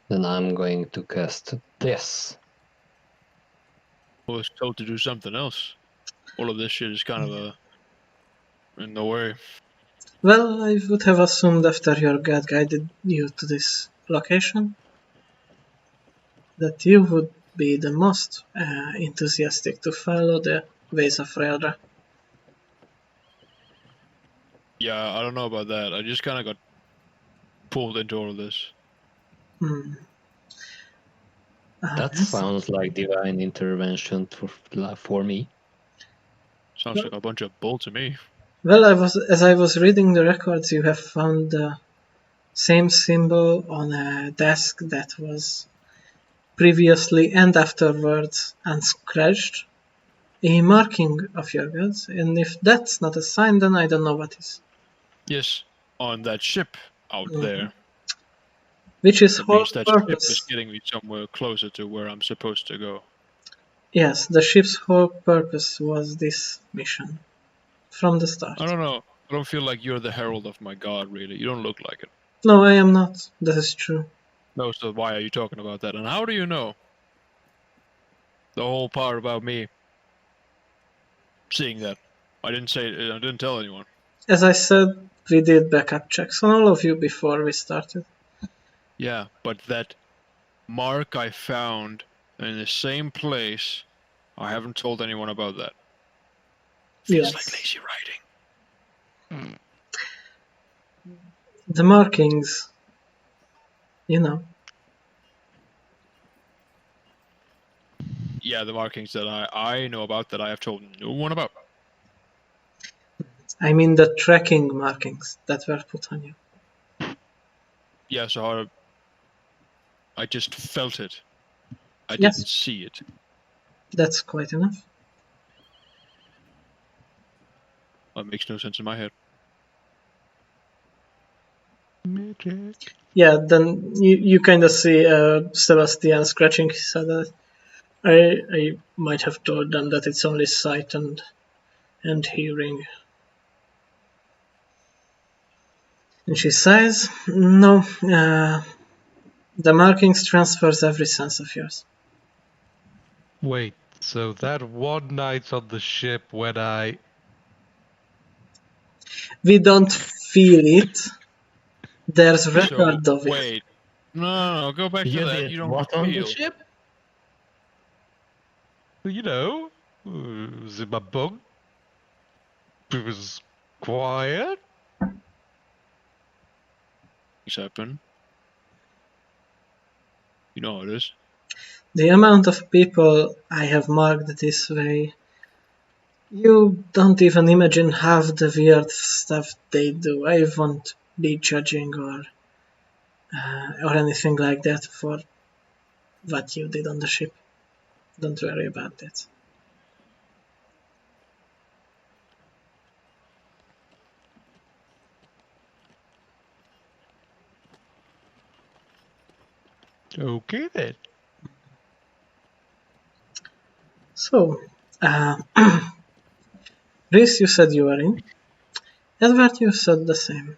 Then I'm going to cast this. I was told to do something else. All of this shit is kind of in the way. Well, I would have assumed after your god guided you to this location that you would be the most enthusiastic to follow the ways of Realdra. Yeah, I don't know about that. I just kind of got pulled into all of this. That Yes. sounds like divine intervention for me. Sounds like a bunch of bull to me. Well, as I was reading the records, you have found the same symbol on a desk that was previously and afterwards unscratched, a marking of your gods, and if that's not a sign, then I don't know what is. Yes, on that ship out there. Which is That whole means that ship is purpose. getting me somewhere closer to where I'm supposed to go. Yes, the ship's whole purpose was this mission. From the start. I don't know. I don't feel like you're the herald of my god, really. You don't look like it. No, I am not. That is true. No, so why are you talking about that? And how do you know? The whole part about me seeing that. I didn't tell anyone. As I said, we did backup checks on all of you before we started. Yeah, but that mark I found in the same place, I haven't told anyone about that. Feels like lazy writing. The markings, you know. Yeah, the markings that I know about that I have told no one about. I mean the tracking markings that were put on you. Yeah, so I just felt it. I Yes. didn't see it. That's quite enough. That makes no sense in my head. Magic. Yeah, then you kind of see Sebastian scratching his head. I might have told them that it's only sight and hearing. And she sighs, no, the markings transfers every sense of yours. Wait, so that one night on the ship when I... We don't feel it. There's record of it. Wait. No, go back You to that. did You don't what on the feel. ship? You know, it was in my bunk. It was quiet. Things happen. You know how it is. The amount of people I have marked this way, you don't even imagine half the weird stuff they do. I won't be judging or anything like that for what you did on the ship. Don't worry about that. Okay then. So, Reese, you said you were in. Edward, you said the same.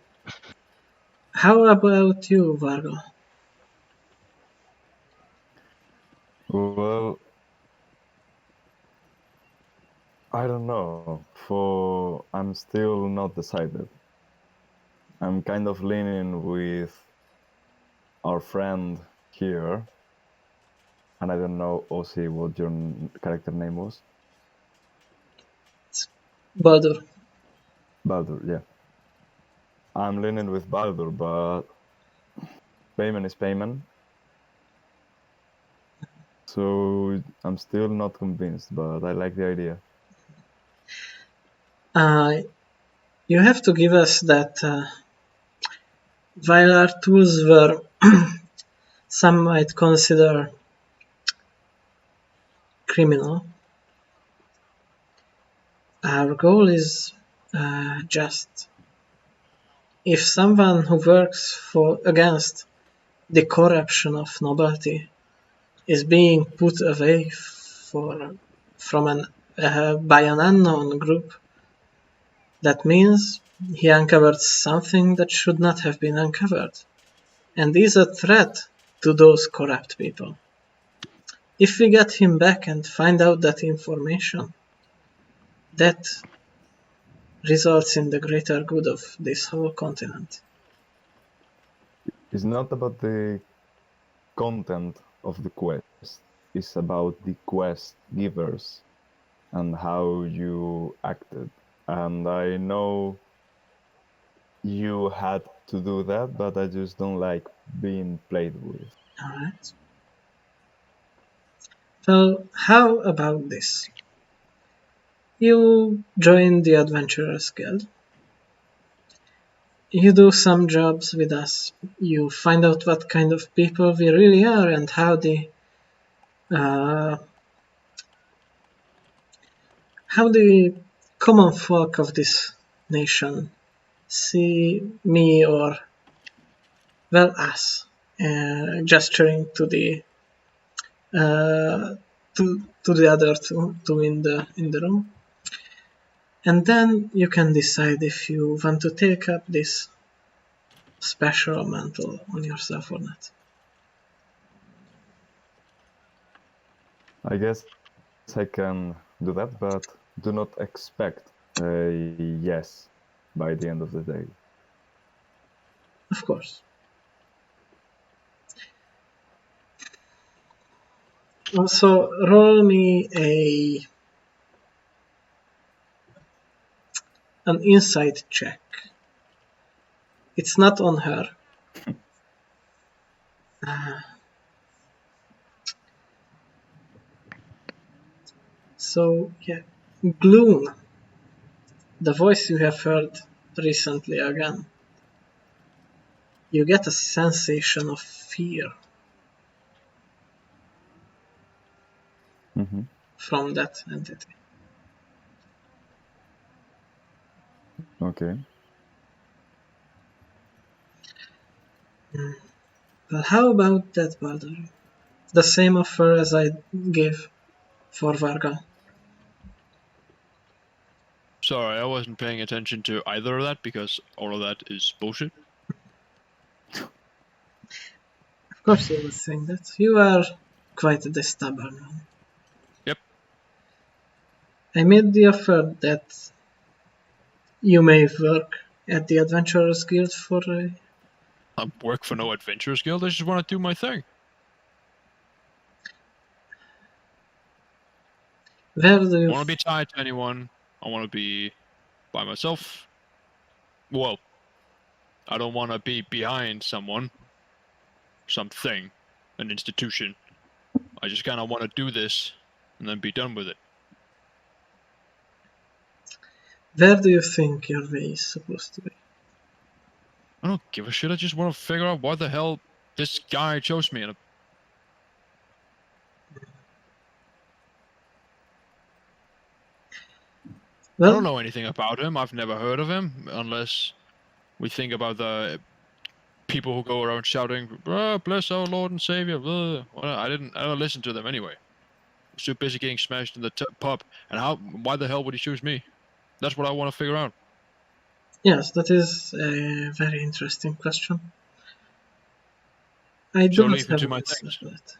How about you, Vargo? Well, I don't know. I'm still not decided. I'm kind of leaning with our friend here, and I don't know, Ozzy, what your character name was. Baldur. Baldur, yeah. I'm leaning with Baldur, but payment is payment. So I'm still not convinced, but I like the idea. You have to give us that while our tools were some might consider criminal, our goal is just. If someone who works against the corruption of nobility is being put away by an unknown group, that means he uncovered something that should not have been uncovered, and is a threat to those corrupt people. If we get him back and find out that information, that results in the greater good of this whole continent. It's not about the content of the quest, it's about the quest givers and how you acted. And I know you had to do that, but I just don't like being played with. Alright. Well, how about this? You join the Adventurers Guild. You do some jobs with us. You find out what kind of people we really are and how the common folk of this nation see me, or well, us, gesturing to the to the other two in the room. And then you can decide if you want to take up this special mantle on yourself or not. I guess I can do that, but do not expect a yes by the end of the day. Of course. Also, roll me an insight check. It's not on her. So, yeah. Gloom. The voice you have heard recently again. You get a sensation of fear from that entity. Okay. Well, how about that, Baldur? The same offer as I gave for Varga. Sorry, I wasn't paying attention to either of that because all of that is bullshit. Of course you were saying that. You are quite the stubborn one. Yep. I made the offer that you may work at the Adventurers Guild for I work for no Adventurers Guild, I just want to do my thing. where do I you want to be tied to anyone. I want to be by myself. Well, I don't want to be behind someone, something, an institution. I just kind of want to do this and then be done with it. where do you think your way is supposed to be? I don't give a shit. I just want to figure out why the hell this guy chose me. And I Well, don't know anything about him. I've never heard of him unless we think about the people who go around shouting, "Bless our Lord and Savior." Well, I don't listen to them anyway. I'm too busy getting smashed in the pub. And why the hell would he choose me? That's what I want to figure out. yes, that is a very interesting question. I So do not leave it have to an my answer things. to that.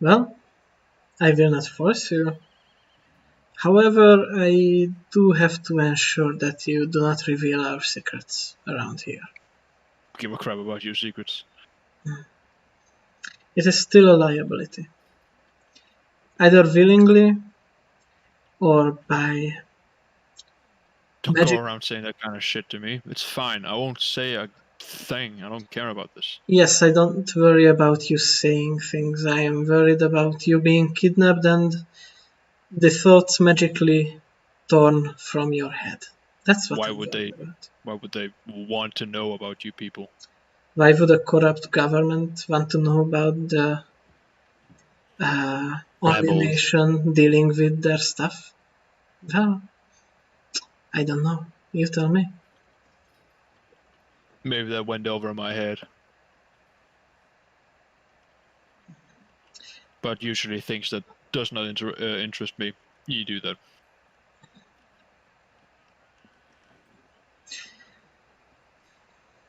Well, I will not force you. However, I do have to ensure that you do not reveal our secrets around here. Give a crap about your secrets. It is still a liability. Either willingly or by Don't magic. go around saying that kind of shit to me. It's fine. I won't say a thing. I don't care about this. Yes, I don't worry about you saying things. I am worried about you being kidnapped and the thoughts magically torn from your head. That's what I'm worried about. Why would they want to know about you people? Why would a corrupt government want to know about the only nation dealing with their stuff? Well, I don't know. You tell me. Maybe that went over my head. But usually things that does not interest me, you do that.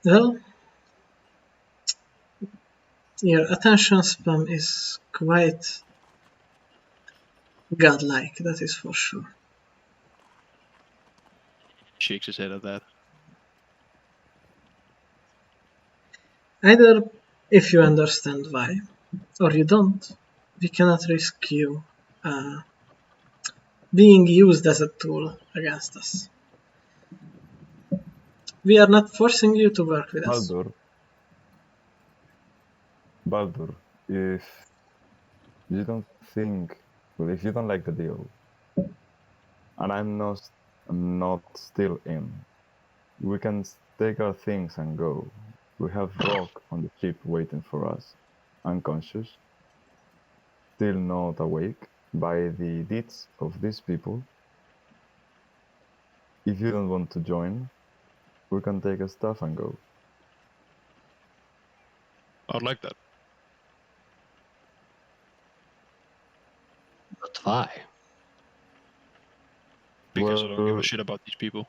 Well, Your attention span is quite godlike, that is for sure. Shakes his head at that. Either if you understand why, or you don't, we cannot risk you being used as a tool against us. We are not forcing you to work with us. Baldur, if you don't think, well, if you don't like the deal, and I'm not still in, we can take our things and go. We have Rock on the ship waiting for us, unconscious, still not awake by the deeds of these people. If you don't want to join, we can take our stuff and go. I'd like that. But why? Because I don't give Well, a shit about these people.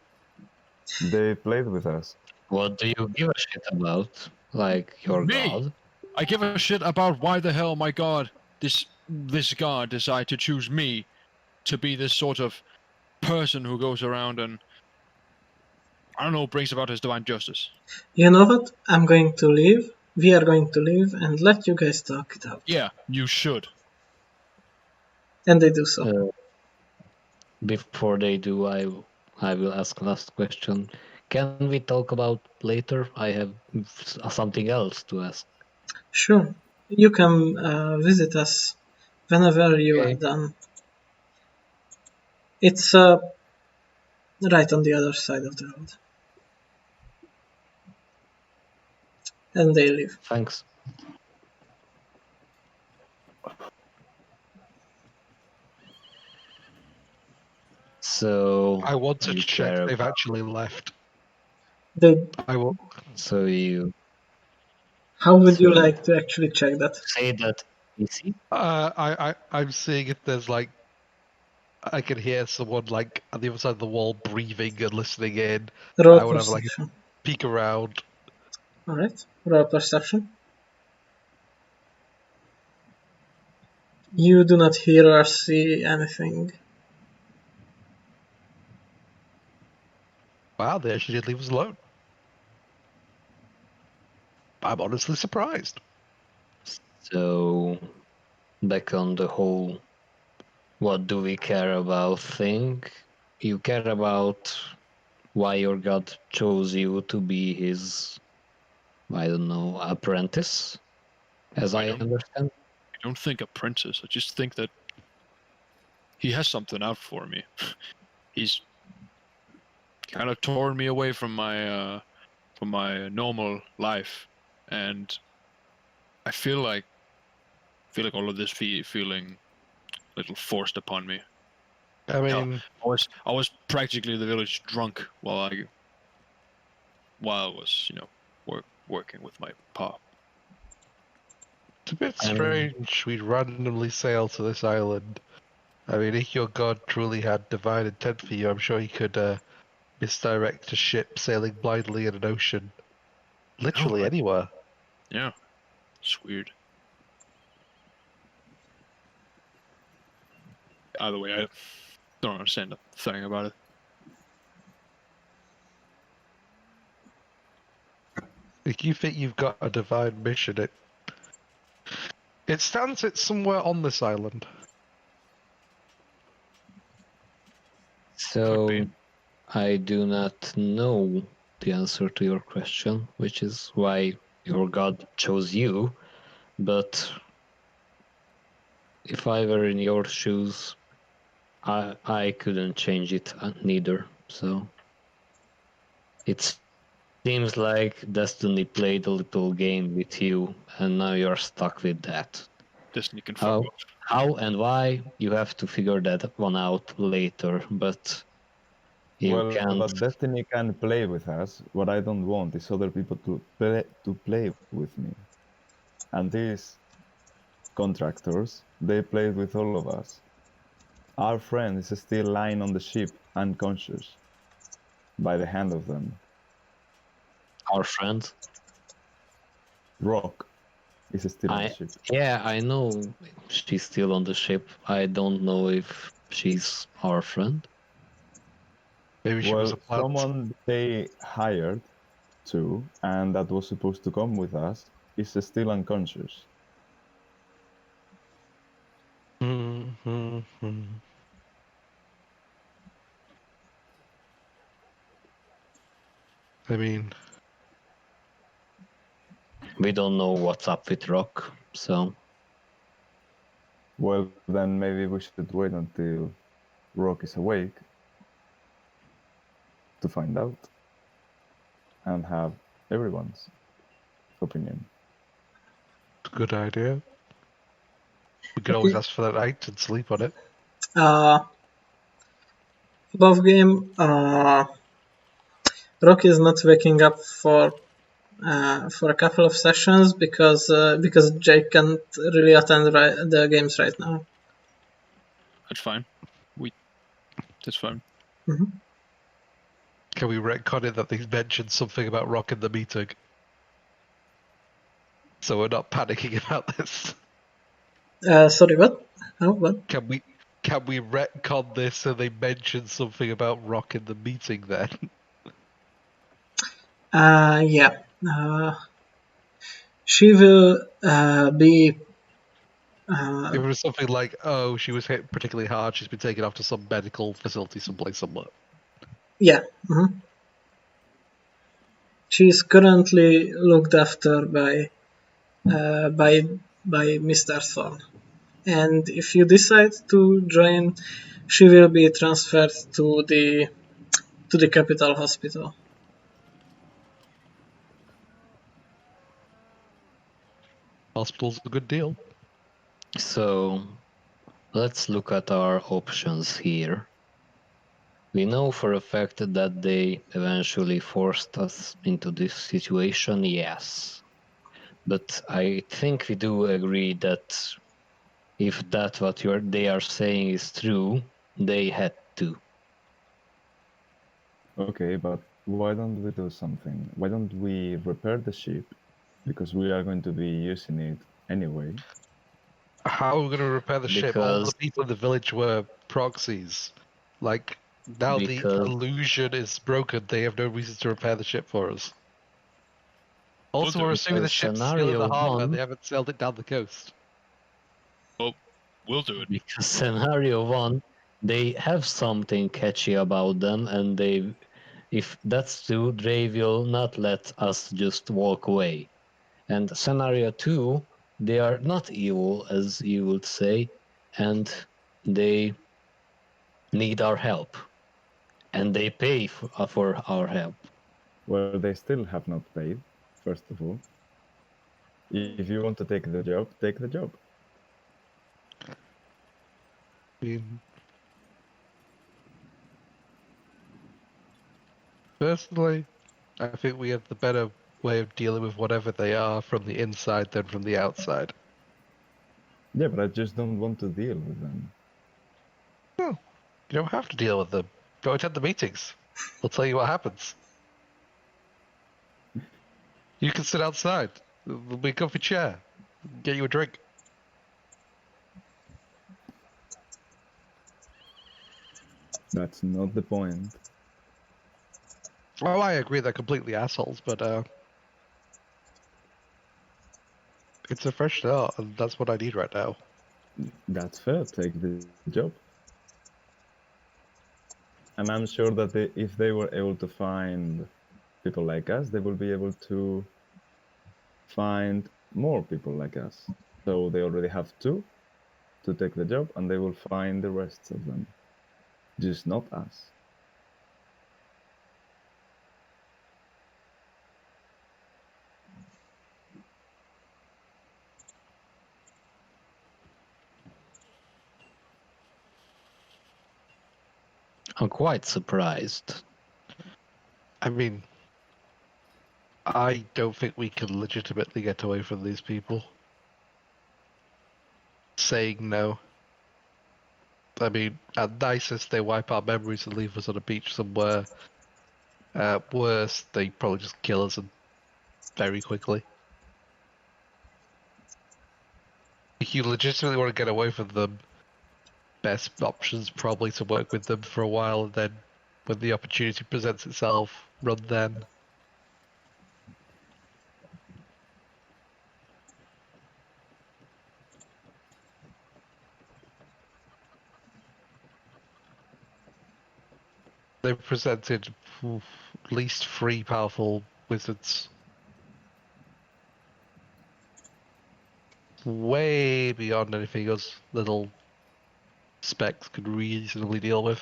they played with us. What do you give a shit about? Like your Me? god? I give a shit about why the hell my god, this god decided to choose me to be this sort of person who goes around and, I don't know, brings about his divine justice. You know what? I'm going to leave. We are going to leave and let you guys talk it out. Yeah, you should. And they do so. Before they do, I will ask last question. Can we talk about later? I have something else to ask. Sure. You can visit us whenever you are Okay. done. It's right on the other side of the road. And they leave. Thanks. So I wanted you to check care they've about- actually left. They, I will. So you how would you So- like to actually check that? say that easy? I'm seeing if there's like I can hear someone like on the other side of the wall breathing and listening in. Roll I would have like a perception. peek around. Alright. Roll perception. You do not hear or see anything. Wow, they actually did leave us alone. I'm honestly surprised. So back on the whole what do we care about thing? You care about why your god chose you to be his, I don't know, apprentice, as I I don't- understand. I don't think a princess. I just think that he has something out for me. He's kind of torn me away from my normal life, and I feel like all of this feeling a little forced upon me. I mean, I was practically the village drunk while I was working with my pa. it's a bit I'm- strange we'd randomly sail to this island. I mean, if your god truly had divine intent for you, I'm sure he could misdirect a ship sailing blindly in an ocean. Literally right. anywhere. Yeah, it's weird. Either way, I don't understand a thing about it. If you think you've got a divine mission, it stands it's somewhere on this island. So be. I do not know the answer to your question, which is why your god chose you, but if I were in your shoes, I couldn't change it neither. So it seems like Destiny played a little game with you, and now you're stuck with that. Destiny can fuck How off. how and why you have to figure that one out later, but you Well, can't. but Destiny can play with us. What I don't want is other people to play with me. And these contractors, they played with all of us. Our friend is still lying on the ship, unconscious, by the hand of them. Our friend. Rock, is still on the ship. Yeah, I know she's still on the ship. I don't know if she's our friend. Maybe she was Well, a plant. someone they hired to, and that was supposed to come with us, is still unconscious. I mean, We don't know what's up with Rock, so Well, then maybe we should wait until Rock is awake to find out and have everyone's opinion. good idea. We could always ask for that night and sleep on it. Above game, Rock is not waking up for a couple of sessions because Jake can't really attend the games right now. That's fine. That's fine. Can we retcon it that they mentioned something about Rock in the meeting? So we're not panicking about this. Sorry, what? Oh, what? Can we retcon this so they mention something about Rock in the meeting then? Yeah. She will be. If it was something like, oh, she was hit particularly hard, she's been taken off to some medical facility someplace somewhere. Yeah. She's currently looked after by Mr. Thorn. And if you decide to join, she will be transferred to the capital hospital. Hospital's a good deal. So let's look at our options here. We know for a fact that they eventually forced us into this situation, yes. But I think we do agree that if that's what they are saying is true, they had to. Okay, but why don't we do something? Why don't we repair the ship? Because we are going to be using it anyway. How are we going to repair the ship? All the Because people in the village were proxies. Like, now the Because- illusion is broken, they have no reason to repair the ship for us. Also, we're assuming the Because ship's still in the scenario harbor, one- they haven't sailed it down the coast. Oh, we'll do it. because scenario one, they have something catchy about them, and if that's true, they will not let us just walk away. And scenario two, they are not evil, as you would say, and they need our help, and they pay for our help. Well, they still have not paid, first of all. If you want to take the job, take the job. I mean, personally, I think we have the better way of dealing with whatever they are from the inside than from the outside. Yeah, but I just don't want to deal with them. You don't have to deal with them. Go attend the meetings. They'll tell you what happens. You can sit outside. There'll be a comfy chair. Get you a drink. That's not the point. Oh, I agree they're completely assholes, but it's a fresh start, and that's what I need right now. That's fair, take the job. And I'm sure that if they were able to find people like us, they will be able to find more people like us. So they already have two to take the job, and they will find the rest of them. Just not us. I'm quite surprised. I mean, I don't think we can legitimately get away from these people. Saying no. I mean, at nicest, they wipe our memories and leave us on a beach somewhere. At worst, they probably just kill us very quickly. if you legitimately want to get away from them, best option's probably to work with them for a while, and then when the opportunity presents itself, run then. They presented at least 3 powerful wizards. Way beyond anything us little specs could reasonably deal with.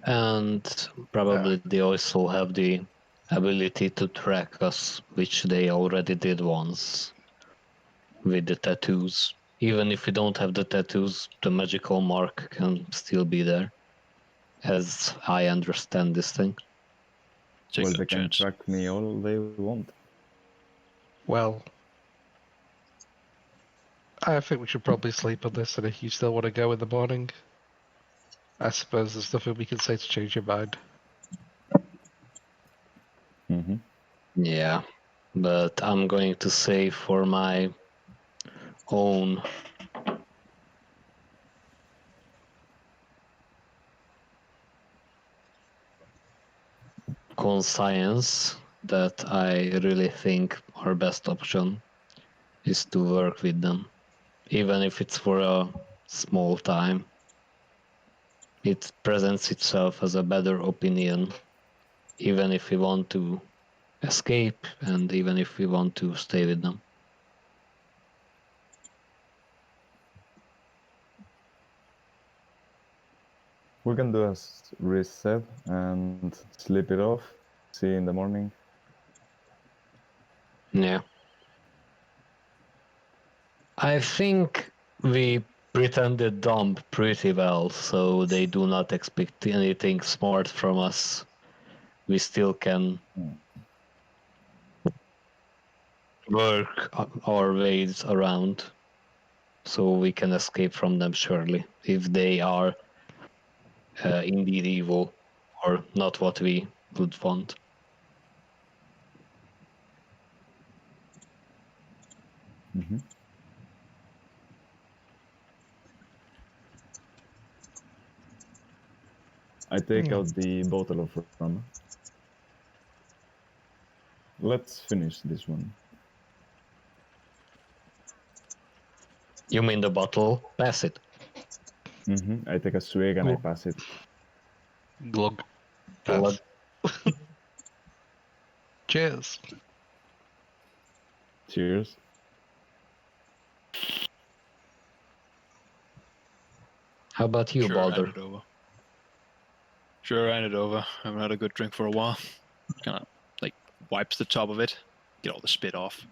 And probably they also have the ability to track us, which they already did once with the tattoos. Even if we don't have the tattoos, the magical mark can still be there, as I understand this thing. Take Well, that they can chance. track me all they want. Well, I think we should probably sleep on this, and if you still want to go in the morning, I suppose there's nothing we can say to change your mind. Mm-hmm. Yeah, but I'm going to say for my own conscience that I really think our best option is to work with them, even if it's for a small time. It presents itself as a better opinion, even if we want to escape and even if we want to stay with them. We can do a reset and sleep it off. See you in the morning. Yeah. I think we pretended dumb pretty well, so they do not expect anything smart from us. We still can work our ways around, so we can escape from them surely, if they are indeed evil or not what we would want. Mm-hmm. I take out the bottle of rum. Let's finish this one. You mean the bottle? Pass it. Mm-hmm. I take a swig and I pass it. Glug. Glug. Cheers. Cheers. How about you, Sure, Balder? hand it over. Sure, hand it over. I haven't had a good drink for a while. Kind of like wipes the top of it, get all the spit off.